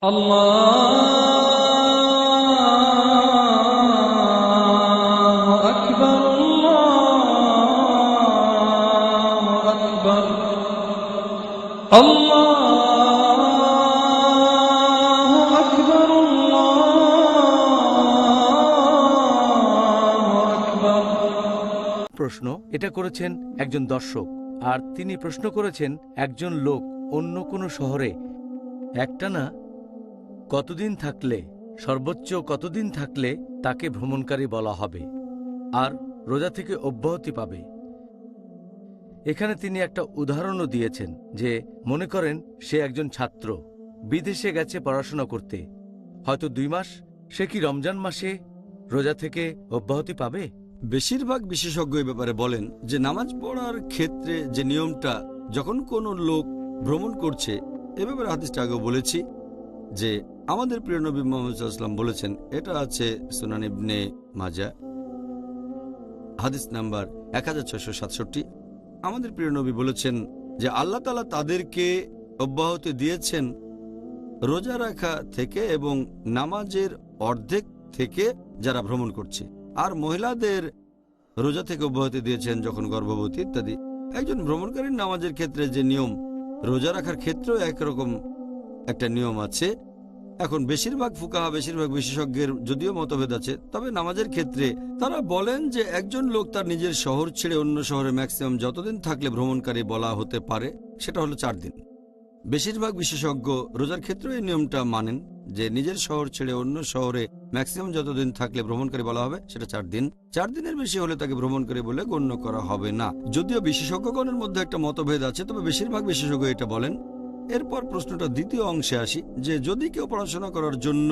আল্লাহু আকবার, আল্লাহু আকবার, আল্লাহু আকবার, আল্লাহু আকবার। প্রশ্ন এটা করেছেন একজন দর্শক, আর তিনি প্রশ্ন করেছেন একজন লোক অন্য কোনো শহরে একটানা কতদিন থাকলে, সর্বোচ্চ কতদিন থাকলে তাকে ভ্রমণকারী বলা হবে আর রোজা থেকে অব্যাহতি পাবে। এখানে তিনি একটা উদাহরণও দিয়েছেন যে মনে করেন সে একজন ছাত্র, বিদেশে গেছে পড়াশোনা করতে, হয়তো 2 মাস, সে কি রমজান মাসে রোজা থেকে অব্যাহতি পাবে? বেশিরভাগ বিশেষজ্ঞ এ ব্যাপারে বলেন যে নামাজ পড়ার ক্ষেত্রে যে নিয়মটা, যখন কোনো লোক ভ্রমণ করছে, এ ব্যাপারে হাদিসটা আগেও বলেছি যে আমাদের প্রিয় নবী মুহাম্মদ সাল্লাল্লাহু আলাইহি ওয়াসাল্লাম বলেছেন, এটা আছে সুনান ইবনে মাজাহ হাদিস নাম্বার 1667। আমাদের প্রিয় নবী বলেছেন যে আল্লাহ তাআলা তাদেরকে অব্যাহতি দিয়েছেন রোজা রাখা থেকে এবং নামাজের অর্ধেক থেকে যারা ভ্রমণ করছে, আর মহিলাদের রোজা থেকে অব্যাহতি দিয়েছেন যখন গর্ভবতী ইত্যাদি। একজন ভ্রমণকারীর নামাজের ক্ষেত্রে যে নিয়ম, রোজা রাখার ক্ষেত্রেও একরকম একটা নিয়ম আছে। এখন বেশিরভাগ ফুকাহা, বেশিরভাগ বিশেষজ্ঞের যদিও মতভেদ আছে, তবে নামাজের ক্ষেত্রে তারা বলেন যে একজন লোক তার নিজের শহর ছেড়ে অন্য শহরে ম্যাক্সিমাম যতদিন থাকলে ভ্রমণকারী বলা হতে পারে সেটা হলো 4 দিন। বেশিরভাগ বিশেষজ্ঞ রোজার ক্ষেত্রেও এই নিয়মটা মানেন যে নিজের শহর ছেড়ে অন্য শহরে ম্যাক্সিমাম যতদিন থাকলে ভ্রমণকারী বলা হবে সেটা 4 দিন। 4 দিনের বেশি হলে তাকে ভ্রমণকারী বলে গণ্য করা হবে না। যদিও বিশেষজ্ঞগণের মধ্যে একটা মতভেদ আছে, তবে বেশিরভাগ বিশেষজ্ঞ এটা বলেন। এরপর প্রশ্নটা দ্বিতীয় অংশে আসি যে যদি কেউ পড়াশোনা করার জন্য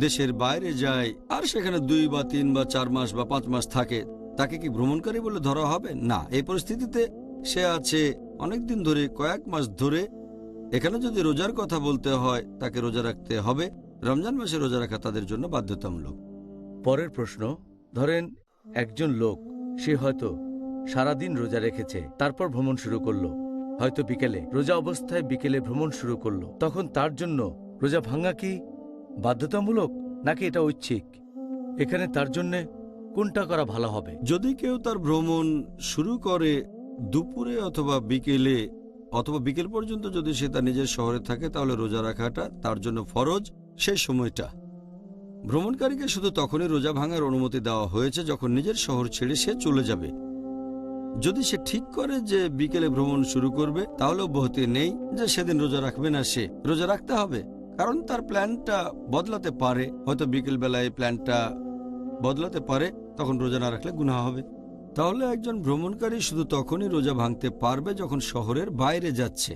দেশের বাইরে যায় আর সেখানে 2 বা 3 বা 4 মাস বা 5 মাস থাকে, তাকে কি ভ্রমণকারী বলে ধরা হবে? না। এই পরিস্থিতিতে সে আছে অনেকদিন ধরে, কয়েক মাস ধরে। এখানে যদি রোজার কথা বলতে হয়, তাকে রোজা রাখতে হবে। রমজান মাসে রোজা রাখা তাদের জন্য বাধ্যতামূলক। পরের প্রশ্ন, ধরেন একজন লোক, সে হয়তো সারাদিন রোজা রেখেছে, তারপর ভ্রমণ শুরু করলো, হয়তো বিকেলে, রোজা অবস্থায় বিকেলে ভ্রমণ শুরু করলো, তখন তার জন্য রোজা ভাঙা কি বাধ্যতামূলক নাকি এটা ঐচ্ছিক? এখানে তার জন্য কোনটা করা ভালো হবে? যদি কেউ তার ভ্রমণ শুরু করে দুপুরে অথবা বিকেলে, অথবা বিকেল পর্যন্ত যদি সে তার নিজের শহরে থাকে, তাহলে রোজা রাখাটা তার জন্য ফরজ। সেই সময়টা ভ্রমণকারীকে শুধু তখনই রোজা ভাঙার অনুমতি দেওয়া হয়েছে যখন নিজের শহর ছেড়ে সে চলে যাবে। যদি সে ঠিক করে যে বিকেলে ভ্রমণ শুরু করবে, তাহলে অব্যাহতি নেই যে সেদিন রোজা রাখবে না, সে রোজা রাখতে হবে। কারণ তার প্ল্যানটা বদলাতে পারে, হয়তো বিকেল বেলায় প্ল্যানটা বদলাতে পারে, তখন রোজা না রাখলে গুনাহ হবে। তাহলে একজন ভ্রমণকারী শুধু তখনই রোজা ভাঙতে পারবে যখন শহরের বাইরে যাচ্ছে।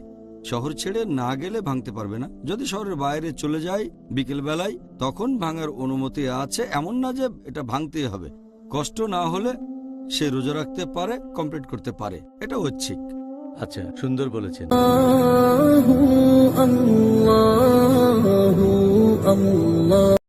শহর ছেড়ে না গেলে ভাঙতে পারবে না। যদি শহরের বাইরে চলে যায় বিকেল বেলায়, তখন ভাঙার অনুমতি আছে। এমন না যে এটা ভাঙতেই হবে। কষ্ট না হলে সে রোজা রাখতে পারে, কমপ্লিট করতে পারে। এটা ঐচ্ছিক। আচ্ছা, সুন্দর বলেছেন। আল্লাহু আল্লাহু আল্লাহ।